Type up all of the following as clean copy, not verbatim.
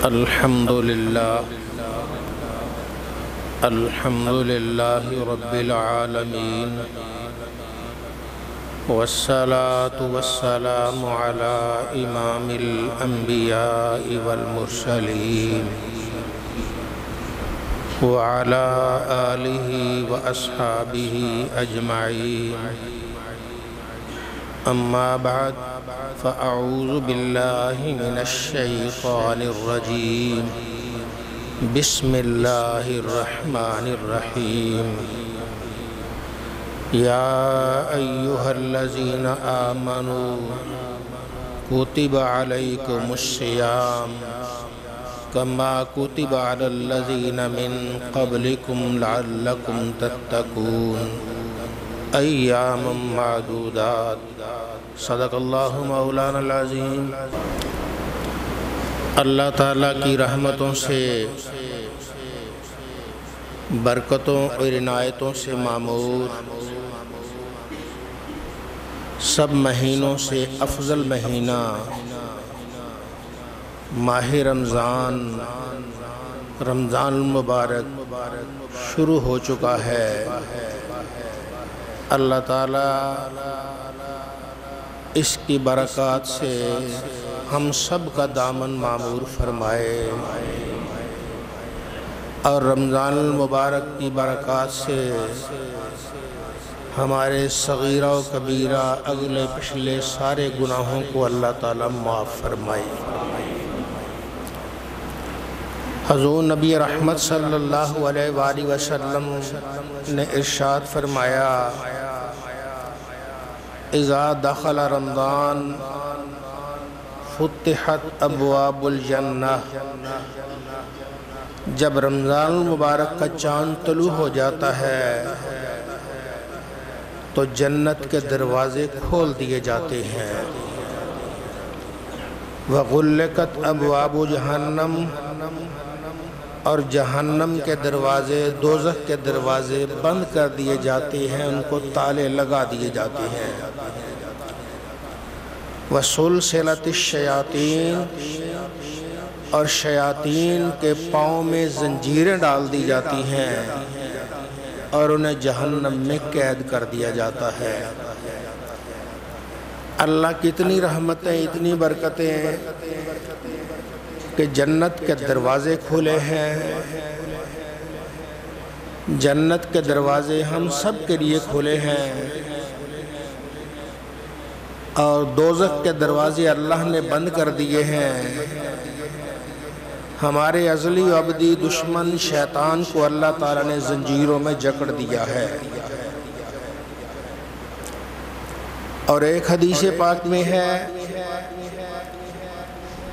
الحمد لله رب العالمين والصلاة والسلام على إمام الأنبياء والمرسلين وعلى آله وأصحابه أجمعين. أما بعد فأعوذ بالله من الشيطان الرجيم. بسم الله الرحمن الرحيم. يا أيها الذين آمنوا كتب عليكم الصيام كما كتب على الذين من قبلكم لعلكم تتقون أياما معدودات. صدق اللہ مولانا العظیم. اللہ تعالیٰ کی رحمتوں سے، برکتوں اور عنایتوں سے معمور، سب مہینوں سے افضل مہینہ ماہ رمضان المبارک شروع ہو چکا ہے. اللہ تعالیٰ اس کی برکات سے ہم سب کا دامن معمور فرمائے اور رمضان المبارک کی برکات سے ہمارے صغیرہ و کبیرہ اگلے پچھلے سارے گناہوں کو اللہ تعالیٰ معاف فرمائے. حضور نبی رحمت صلی اللہ علیہ وآلہ وسلم نے ارشاد فرمایا: اذا دخل رمضان فتحت ابواب الجنہ. جب رمضان المبارک کا چاند طلوع ہو جاتا ہے تو جنت کے دروازے کھول دیے جاتے ہیں. وغلقت ابواب جہنم، اور جہنم کے دروازے، دوزخ کے دروازے بند کر دیے جاتے ہیں، ان کو تالے لگا دیے جاتے ہیں. وسلسلۃ الشیاطین، اور شیاطین کے پاؤں میں زنجیریں ڈال دی جاتی ہیں اور انہیں جہنم میں قید کر دیا جاتا ہے. اللہ کی اتنی رحمتیں، اتنی برکتیں کہ جنت کے دروازے کھلے ہیں. جنت کے دروازے ہم سب کے لیے کھلے ہیں اور دوزخ کے دروازے اللہ نے بند کر دیے ہیں. ہمارے ازلی و ابدی دشمن شیطان کو اللہ تعالیٰ نے زنجیروں میں جکڑ دیا ہے. اور ایک حدیث پاک میں ہے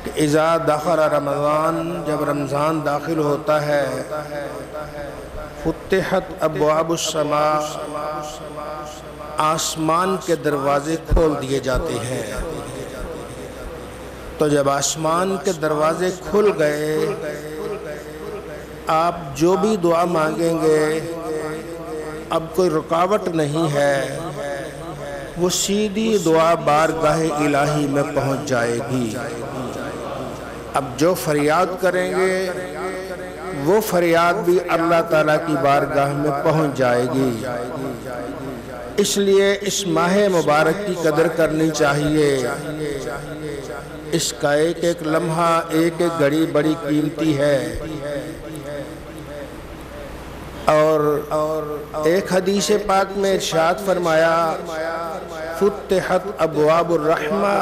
کہ اذا دخل رمضان، جب رمضان داخل ہوتا ہے، فتحت ابواب السماء، آسمان کے دروازے کھول دیے جاتے ہیں. تو جب آسمان کے دروازے کھل گئے، آپ جو بھی دعا مانگیں گے اب کوئی رکاوٹ نہیں ہے، وہ سیدھی دعا بارگاہ الہی میں پہنچ جائے گی. اب جو فریاد کریں گے وہ فریاد بھی اللہ تعالیٰ کی بارگاہ میں پہنچ جائے گی. اس لیے اس ماہ مبارک کی قدر کرنی چاہیے. اس کا ایک ایک لمحہ، ایک ایک گھڑی بڑی قیمتی ہے. اور ایک حدیث پاک میں ارشاد فرمایا: فتحت ابواب الرحمہ،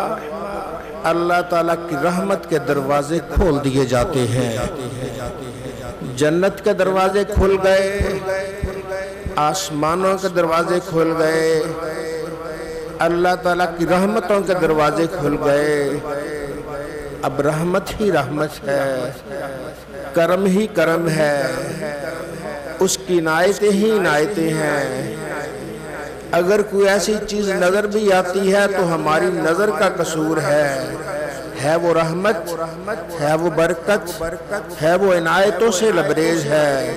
اللہ تعالیٰ کی رحمت کے دروازے کھول دیے جاتے ہیں. جنت کے دروازے کھل گئے، آسمانوں کے دروازے کھل گئے، اللہ تعالیٰ کی رحمتوں کے دروازے کھل گئے. اب رحمت ہی رحمت ہے، کرم ہی کرم ہے، اس کی عنایتیں ہی عنایتیں ہیں. اگر کوئی ایسی چیز نظر بھی آتی ہے تو ہماری نظر کا قصور ہے، ہے وہ رحمت، ہے وہ برکت، ہے وہ عنایتوں سے لبریز ہے۔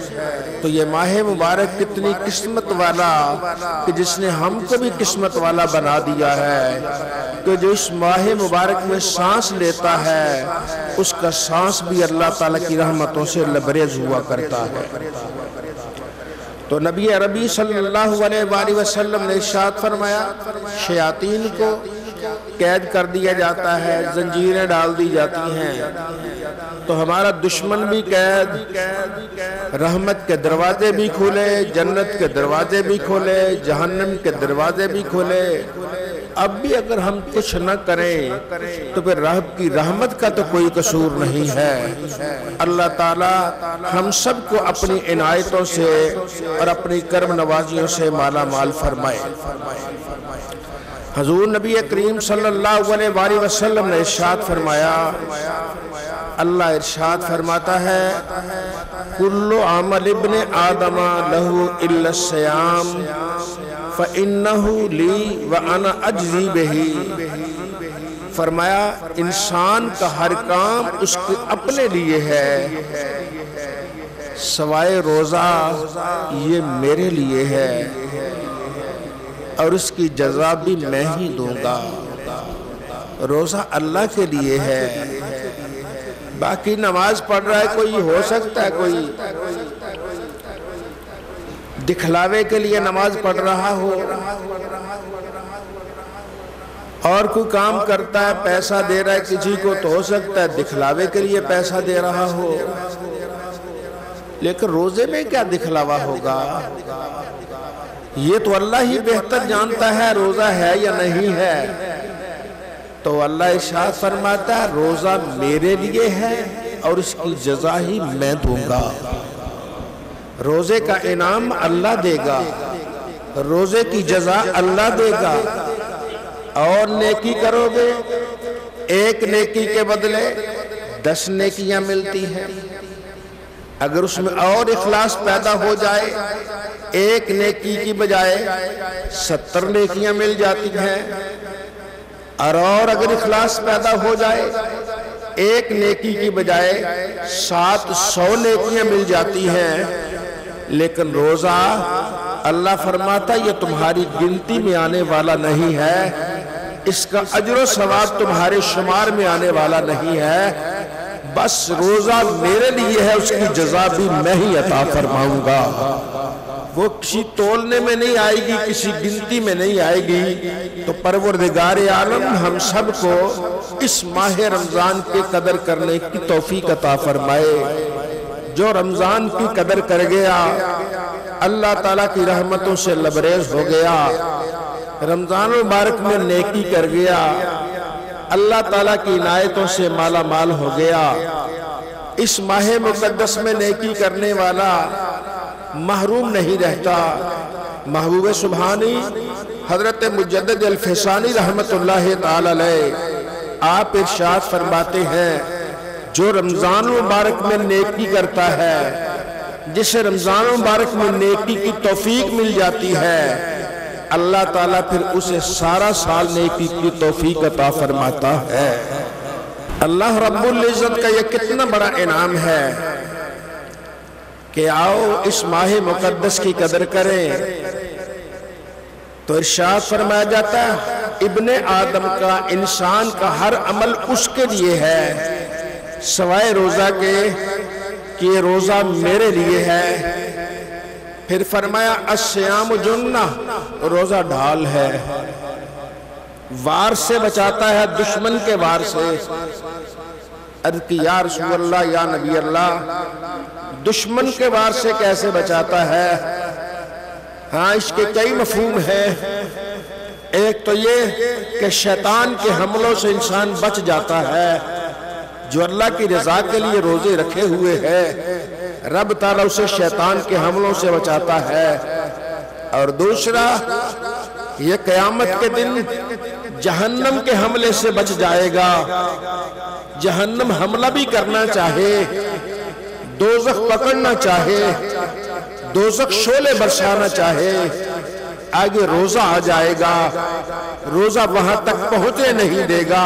تو یہ ماہ مبارک کتنی قسمت والا کہ جس نے ہم کو بھی قسمت والا بنا دیا ہے کہ جو اس ماہ مبارک میں سانس لیتا ہے اس کا سانس بھی اللہ تعالیٰ کی رحمتوں سے لبریز ہوا کرتا ہے۔ تو نبی عربی صلی اللہ علیہ وآلہ وسلم نے ارشاد فرمایا شیاطین کو قید کر دیا جاتا ہے، زنجیریں ڈال دی جاتی ہیں، تو ہمارا دشمن بھی قید، رحمت کے دروازے بھی کھولے، جنت کے دروازے بھی کھولے، جہنم کے دروازے بھی کھولے۔ اب بھی اگر ہم کچھ نہ کریں تو پھر رب کی رحمت کا تو کوئی قصور نہیں ہے۔ اللہ تعالیٰ ہم سب کو اپنی عنایتوں سے اور اپنی کرم نوازیوں سے مالا مال فرمائے۔ حضور نبی کریم صلی اللہ علیہ وآلہ وسلم نے ارشاد فرمایا، اللہ ارشاد فرماتا ہے کل عمل ابن آدم لہ الا الصیام فإنہ لی وأنا اجزی بہ۔ فرمایا انسان کا ہر کام اس کے اپنے لیے ہے سوائے روزہ یہ میرے لیے ہے اور اس کی جزا بھی میں ہی دوں گا۔ روزہ اللہ کے لیے ہے، باقی نماز پڑھ رہا ہے کوئی، ہو سکتا ہے کوئی دکھلاوے کے لیے نماز پڑھ رہا ہو، اور کوئی کام کرتا ہے پیسہ دے رہا ہے کسی کو تو ہو سکتا ہے دکھلاوے کے لیے پیسہ دے رہا ہو، لیکن روزے میں کیا دکھلاوا ہوگا؟ یہ تو اللہ ہی بہتر جانتا ہے روزہ ہے یا نہیں ہے۔ تو اللہ ارشاد فرماتا ہے روزہ میرے لیے ہے اور اس کی جزا ہی میں دوں گا۔ روزے کا انعام اللہ دے گا، روزے کی جزا اللہ دے گا۔ اور نیکی کرو گے ایک نیکی کے بدلے 10 نیکیاں ملتی ہیں، اگر اس میں اور اخلاص پیدا ہو جائے ایک نیکی کی بجائے 70 نیکیاں مل جاتی ہیں، اور اگر اخلاص پیدا ہو جائے ایک نیکی کی بجائے 700 نیکیاں مل جاتی ہیں۔ لیکن روزہ اللہ فرماتا یہ تمہاری گنتی میں آنے والا نہیں ہے، اس کا اجر و ثواب تمہارے شمار میں آنے والا نہیں ہے، بس روزہ میرے لیے ہے، اس کی جزا بھی میں ہی عطا فرماؤں گا۔ وہ کسی تولنے میں نہیں آئے گی، کسی گنتی میں نہیں آئے گی۔ تو پروردگار عالم ہم سب کو اس ماہ رمضان کی قدر کرنے کی توفیق عطا فرمائے۔ جو رمضان کی قدر کر گیا اللہ تعالیٰ کی رحمتوں سے لبریز ہو گیا، رمضان مبارک میں نیکی کر گیا اللہ تعالیٰ کی عنایتوں سے مالا مال ہو گیا۔ اس ماہ مقدس میں نیکی کرنے والا محروم نہیں رہتا۔ محبوب سبحانی حضرت مجدد الفسانی رحمت اللہ تعالی علیہ آپ ارشاد فرماتے ہیں جو رمضان مبارک میں نیکی کرتا ہے، جسے رمضان مبارک میں نیکی کی توفیق مل جاتی ہے، اللہ تعالیٰ پھر اسے سارا سال نیکی کی توفیق عطا فرماتا ہے۔ اللہ رب العزت کا یہ کتنا بڑا انعام ہے کہ آؤ اس ماہ مقدس کی قدر کریں۔ تو ارشاد فرمایا جاتا ہے ابن آدم کا، انسان کا ہر عمل اس کے لیے ہے سوائے روزہ کے کہ یہ روزہ میرے لیے ہے۔ پھر فرمایا الصیام جنہ، روزہ ڈھال ہے، وار سے بچاتا ہے، دشمن کے وار سے۔ عرض کی یا رسول اللہ یا نبی اللہ دشمن کے وار سے کیسے بچاتا ہے؟ ہاں اس کے کئی مفہوم ہیں۔ ایک تو یہ کہ شیطان کے حملوں سے انسان بچ جاتا ہے، جو اللہ کی رضا کے لیے روزے رکھے ہوئے ہے رب تعالیٰ اسے شیطان کے حملوں سے بچاتا ہے۔ اور دوسرا یہ قیامت کے دن جہنم کے حملے سے بچ جائے گا۔ جہنم حملہ بھی کرنا چاہے، دوزخ پکڑنا چاہے، دوزخ شعلے برسانا چاہے، آگے روزہ آ جائے گا، روزہ وہاں تک پہنچے نہیں دے گا۔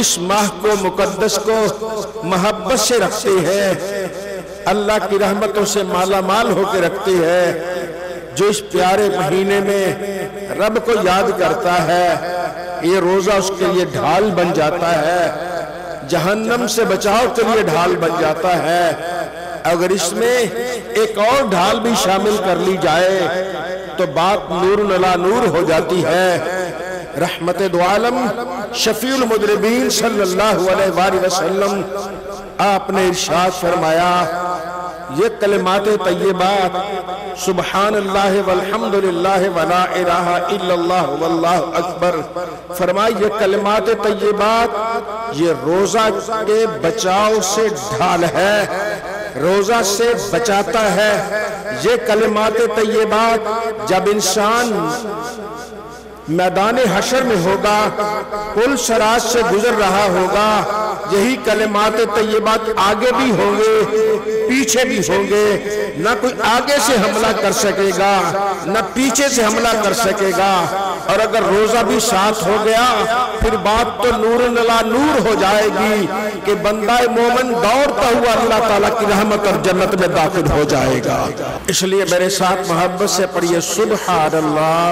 اس ماہ کو مقدس کو محبت سے رکھتے ہیں، اللہ کی رحمتوں سے مالا مال ہو کے رکھتے ہیں۔ جو اس پیارے مہینے میں رب کو یاد کرتا ہے یہ روزہ اس کے لیے ڈھال بن جاتا ہے، جہنم سے بچاؤ کے لیے ڈھال بن جاتا ہے۔ اگر اس میں ایک اور ڈھال بھی شامل کر لی جائے تو بات نور علی نور ہو جاتی ہے۔ رحمت دو عالم شفیع المذنبین صلی اللہ علیہ وآلہ وسلم آپ نے ارشاد فرمایا، یہ کلمات طیبات سبحان اللہ والحمدللہ ولا الہ الا اللہ واللہ اکبر، فرمایا یہ کلمات طیبات یہ روزہ کے بچاؤ سے ڈھال ہے، روزہ سے بچاتا ہے۔ یہ کلمات طیبات جب انسان میدان حشر میں ہوگا، پل صراط سے گزر رہا ہوگا، یہی کلمات طیبات آگے بھی ہوں گے پیچھے بھی ہوں گے، نہ کوئی آگے سے حملہ کر سکے گا نہ پیچھے سے حملہ کر سکے گا۔ اور اگر روزہ بھی ساتھ ہو گیا پھر بات تو نور علی نور ہو جائے گی کہ بندہ مومن دوڑتا ہوا اللہ تعالیٰ کی رحمت اور جنت میں داخل ہو جائے گا۔ اس لیے میرے ساتھ محبت سے پڑھیے سبحان اللہ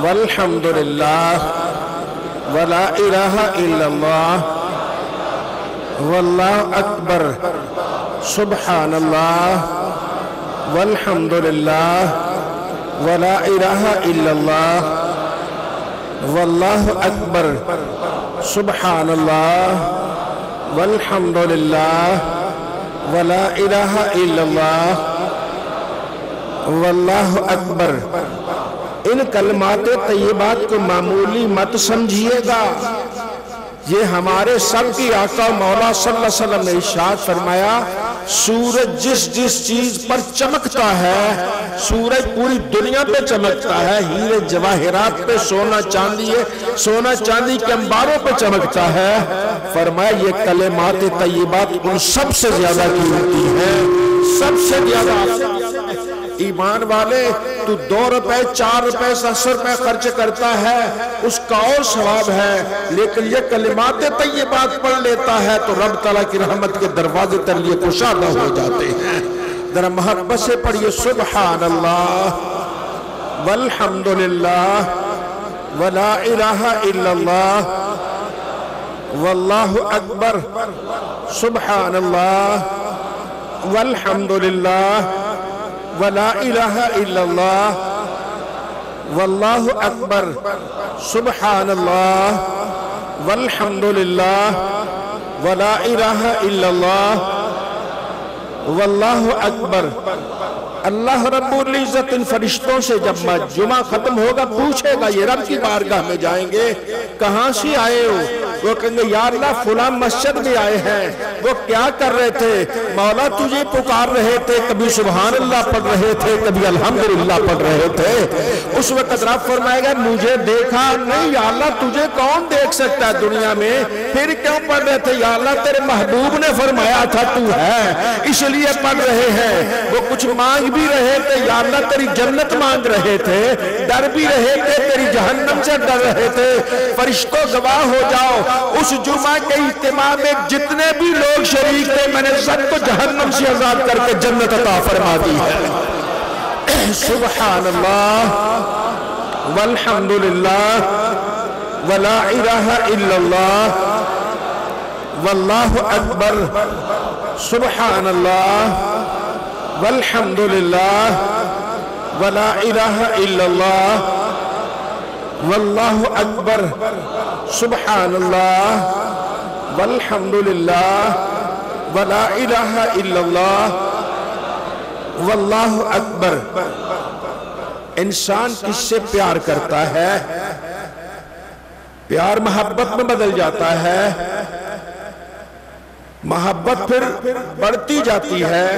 والحمدللہ ولا الہ الا اللہ واللہ اکبر، سبحان اللہ والحمدللہ ولا الہ الا اللہ واللہ اکبر، سبحان اللہ والحمدللہ ولا الہ الا اللہ واللہ اکبر۔ ان کلمات طیبات کو معمولی مت سمجھیے گا، یہ ہمارے سب کی آقا مولا صلی اللہ علیہ وسلم نے ارشاد فرمایا، سورج جس جس چیز پر چمکتا ہے، سورج پوری دنیا پہ چمکتا ہے، ہیرے جواہرات پہ، سونا چاندی کے انباروں پہ چمکتا ہے، فرمایا یہ کلمات طیبات ان سب سے زیادہ قیمتی ہے، سب سے زیادہ۔ ایمان والے تو 2 روپے 4 روپے 10 روپے خرچ کرتا ہے اس کا اور ثواب ہے، لیکن یہ کلمات طیبات پڑھ لیتا ہے تو رب تعالیٰ کی رحمت کے دروازے تر لیے کشادہ ہو جاتے ہیں۔ ذرا محبت سے پڑھیے سبحان اللہ والحمدللہ ولا الہ الا اللہ واللہ اکبر، سبحان اللہ والحمدللہ ولا الہ الا اللہ واللہ اکبر، سبحان اللہ والحمدللہ ولا الہ الا اللہ واللہ اکبر۔ اللہ رب العزت ان فرشتوں سے جب جمعہ ختم ہوگا پوچھے گا، یہ رب کی بارگاہ میں جائیں گے، کہاں سے آئے ہو؟ وہ کہیں گے یا اللہ فلاں مسجد میں آئے ہیں، وہ کیا کر رہے تھے؟ مولا تجھے پکار رہے تھے، کبھی سبحان اللہ پڑھ رہے تھے، کبھی الحمدللہ پڑھ رہے تھے۔ اس وقت رب فرمائے گا مجھے دیکھا نہیں، یا اللہ تجھے کون دیکھ سکتا ہے دنیا میں، پھر کیوں پڑھ رہے تھے؟ یا اللہ تیرے محبوب نے فرمایا تھا تو ہے اس لیے پڑھ رہے ہیں۔ وہ کچھ مانگ بھی رہے تھے، یا اللہ تیری جنت مانگ رہے تھے، ڈر بھی رہے تھے، تیری جہنم سے ڈر رہے تھے۔ فرشتوں گواہ ہو جاؤ، اس جمعہ کے اجتماع میں جتنے بھی لوگ شریک تھے میں نے سب کو جہنم سے آزاد کر کے جنت عطا فرما دی ہے۔ سبحان اللہ والحمدللہ ولا الہ الا اللہ واللہ اکبر، سبحان اللہ والحمدللہ ولا الہ الا اللہ واللہ اکبر، سبحان اللہ والحمدللہ ولا الہ الا اللہ واللہ اکبر۔ انسان کس سے پیار کرتا ہے؟ پیار محبت میں بدل جاتا ہے، محبت پھر بڑھتی جاتی ہے۔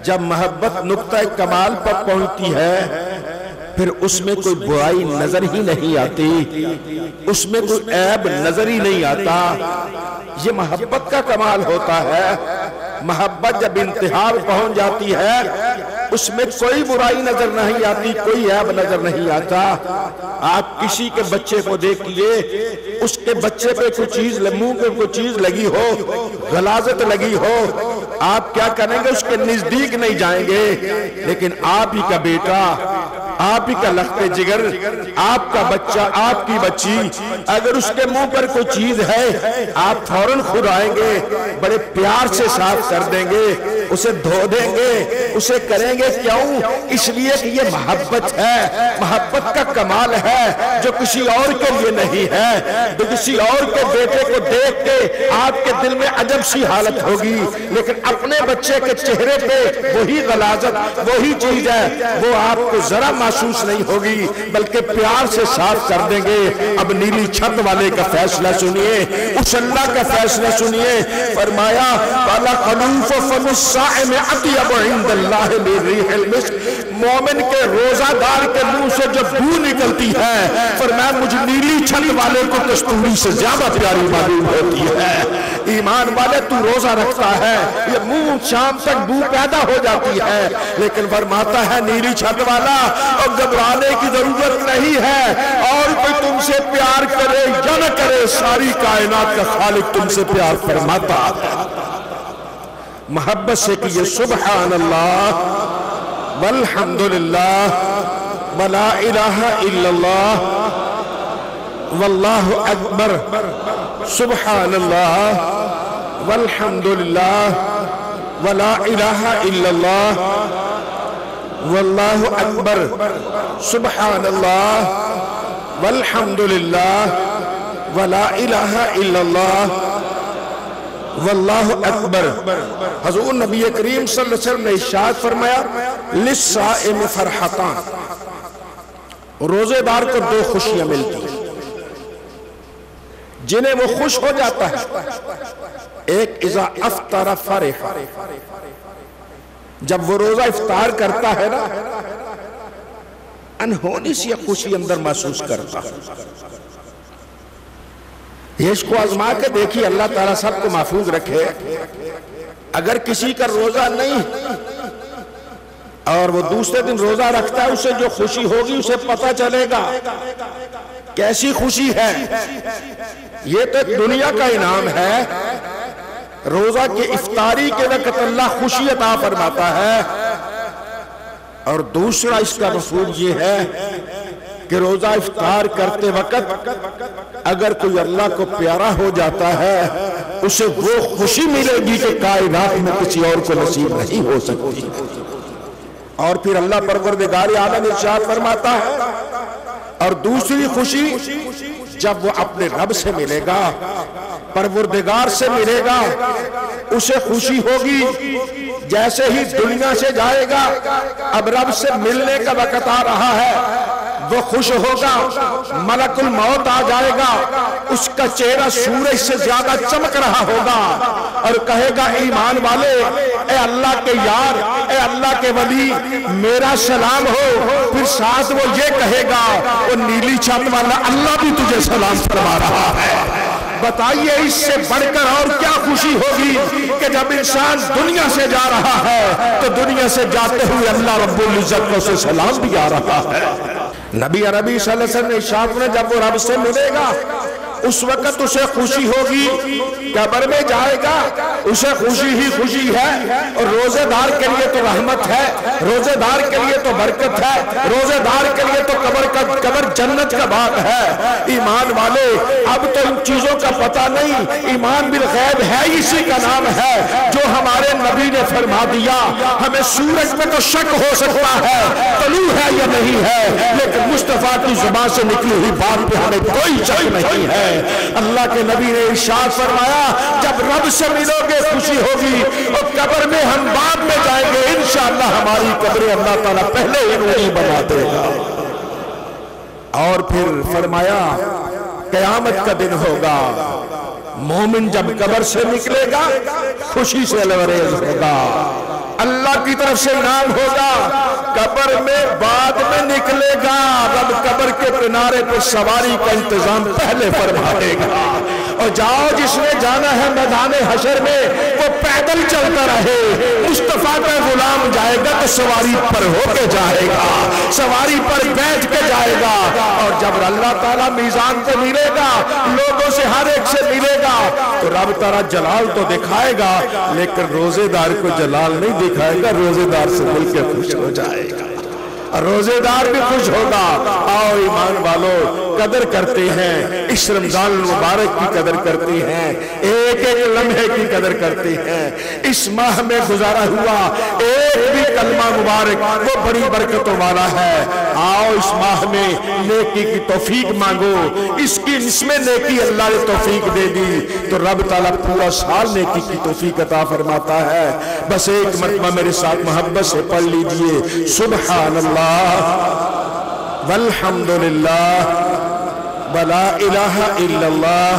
جب محبت نقطہ کمال پر پہنچتی ہے پھر اس میں کوئی برائی نظر ہی نہیں آتی، اس میں کوئی عیب نظر ہی نہیں آتا۔ یہ محبت کا کمال ہوتا ہے۔ محبت جب انتہا پہنچ جاتی ہے اس میں کوئی برائی نظر نہیں آتی، کوئی عیب نظر نہیں آتا۔ آپ کسی کے بچے کو دیکھئے، اس کے بچے پہ کوئی چیز منہ پہ کوئی چیز لگی ہو، غلاظت لگی ہو، آپ کیا کریں گے؟ اس کے نزدیک نہیں جائیں گے۔ لیکن آپ ہی کا بیٹا، آپ ہی کا لخت جگر، آپ کا بچہ، آپ کی بچی، اگر اس کے منہ پر کوئی چیز ہے، آپ فوراً خود آئیں گے، بڑے پیار سے صاف کر دیں گے، اسے دھو دیں گے، اسے کریں گے۔ کیوں؟ اس لیے کہ یہ محبت ہے، محبت کا کمال ہے جو کسی اور کے لیے نہیں ہے۔ جو کسی اور کے بیٹے کو دیکھ کے آپ کے دل میں عجب سی حالت ہوگی، لیکن اپنے بچے کے چہرے پہ وہی غلاظت، وہی چیز ہے، وہ آپ کو ذرا محسوس نہیں ہوگی، بلکہ پیار سے صاف کر دیں گے۔ اب نیلی چھت والے کا فیصلہ سنیے، اس اللہ کا فیصلہ سنیے۔ فرمایا قَالَ خَلُوفُ فَمِ الصَّائِمِ أَطْيَبُ عِندَ اللَّهِ مِن رِيحِ الْمِسْكِ۔ مومن کے روزہ دار کے منہ سے جب بو نکلتی ہے، فرمایا مجھ نیلی چھت والے کو کستوری سے زیادہ پیاری معلوم ہوتی ہے۔ ایمان والے تو روزہ رکھتا ہے، یہ منہ شام تک بو پیدا ہو جاتی ہے، لیکن فرماتا ہے نیلی چھت والا اور گھبرانے کی ضرورت نہیں ہے، اور کوئی تم سے پیار کرے یا نہ کرے، ساری کائنات کا خالق تم سے پیار فرماتا ہے۔ محبت سے کہیے سبحان اللہ والحمدللہ ولا الہ الا اللہ واللہ اکبر، سبحان اللہ والحمدللہ ولا الہ الا اللہ واللہ اکبر، سبحان اللہ والحمدللہ ولا الہ الا اللہ واللہ اکبر۔ حضور نبی کریم صلی اللہ علیہ وسلم نے ارشاد فرمایا للصائم فرحتان، روزے دار کو دو خوشیاں ملتی ہیں جنہیں وہ خوش ہو جاتا ہے۔ ایک اذا افطر فرح، جب وہ روزہ افطار کرتا ہے نا، انہونی سی خوشی اندر محسوس کرتا ہے۔ یہ اس کو آزما کے دیکھیے، اللہ تعالیٰ سب کو محفوظ رکھے۔ اگر کسی کا روزہ نہیں اور وہ دوسرے دن روزہ رکھتا ہے، اسے جو خوشی ہوگی اسے پتہ چلے گا کیسی خوشی ہے۔ یہ تو دنیا کا انعام ہے، روزہ کی افطاری کے وقت اللہ خوشی عطا فرماتا ہے، اور دوسرا اس کا مفہوم یہ ہے کہ روزہ افطار کرتے وقت اگر کوئی اللہ کو پیارا ہو جاتا ہے، اسے وہ خوشی ملے گی کہ کائنات میں کسی اور کو نصیب نہیں ہو سکتی۔ اور پھر اللہ پروردگار عالم ارشاد فرماتا ہے، اور دوسری خوشی جب وہ اپنے رب سے ملے گا، پروردگار سے ملے گا، اسے خوشی ہوگی جیسے ہی دنیا سے جائے گا، اب رب سے ملنے کا وقت آ رہا ہے، وہ خوش ہوگا، ملک الموت آ جائے گا، اس کا چہرہ سورج سے زیادہ چمک رہا ہوگا، اور کہے گا ایمان والے، اے اللہ کے یار، اے اللہ کے ولی، میرا سلام ہو۔ پھر ساتھ وہ یہ کہے گا، وہ نیلی چھت والا اللہ بھی تجھے سلام فرما رہا ہے۔ بتائیے اس سے بڑھ کر اور کیا خوشی ہوگی کہ جب انسان دنیا سے جا رہا ہے تو دنیا سے جاتے ہوئے اللہ رب العزت کو اسے سلام بھی آ رہا ہے۔ نبی عربی صلی اللہ علیہ وسلم نے ارشاد فرمایا جب وہ رب سے ملے گا اس وقت اسے خوشی ہوگی، قبر میں جائے گا اسے خوشی ہی خوشی ہے، اور روزے دار کے لیے تو رحمت ہے، روزے دار کے لیے تو برکت ہے، روزے دار کے لیے تو قبر جنت کا باغ ہے۔ ایمان والے، اب تو ان چیزوں کا پتہ نہیں، ایمان بالغیب ہے اسی کا نام ہے جو ہمارے نبی نے فرما دیا۔ ہمیں سورج میں تو شک ہو سکتا ہے طلوع ہے یا نہیں ہے، لیکن مصطفیٰ کی زبان سے نکلی ہوئی بات پہ ہمیں کوئی شک نہیں ہے۔ اللہ کے نبی نے ارشاد فرمایا جب رب سے ملو گے خوشی ہوگی، اور قبر میں ہم بعد میں جائیں گے، انشاءاللہ ہماری قبریں اللہ تعالیٰ پہلے ہی نوری بنا دے گا۔ اور پھر فرمایا قیامت کا دن ہوگا، مومن جب قبر سے نکلے گا خوشی سے لبریز ہوگا، اللہ کی طرف سے انعام ہوگا، قبر میں بعد میں نکلے گا، رب قبر کے کنارے پر سواری کا انتظام پہلے فرما دے گا، اور جاؤ جس نے جانا ہے میدان حشر میں وہ پیدل چلتا رہے، مصطفیٰ کا غلام جائے گا تو سواری پر ہو کے جائے گا، سواری پر بیٹھ کے جائے گا، اور جب اللہ تعالیٰ میزان کو ملے گا، لوگوں سے ہر ایک سے ملے گا، تو رب تعالیٰ جلال تو دکھائے گا لیکن روزے دار کو جلال نہیں دکھائے گا، روزے دار سے مل کے خوش ہو جائے گا، روزے دار بھی خوش ہوگا۔ آؤ ایمان والو قدر کرتے ہیں، اس رمضان المبارک کی قدر کرتے ہیں، ایک ایک لمحے کی قدر کرتے ہیں، اس ماہ میں گزارا ہوا ایک بھی کلمہ مبارک وہ بڑی برکتوں والا ہے۔ آؤ اس ماہ میں نیکی کی توفیق مانگو، اس میں نیکی اللہ نے توفیق دے دی تو رب تعالیٰ پورا سال نیکی کی توفیق عطا فرماتا ہے۔ بس ایک مرتبہ میرے ساتھ محبت سے پڑھ لیجئے، سبحان اللہ والحمدللہ ولا الہ الا اللہ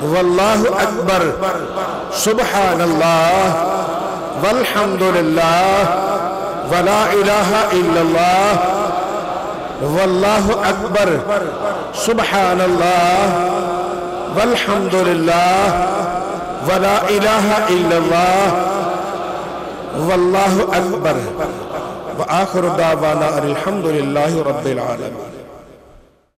واللہ اکبر، سبحان اللہ والحمدللہ ولا الہ الا اللہ واللہ اکبر، سبحان اللہ والحمدللہ ولا الہ الا اللہ واللہ اکبر، وآخر دعوانا الحمدللہ رب العالمین۔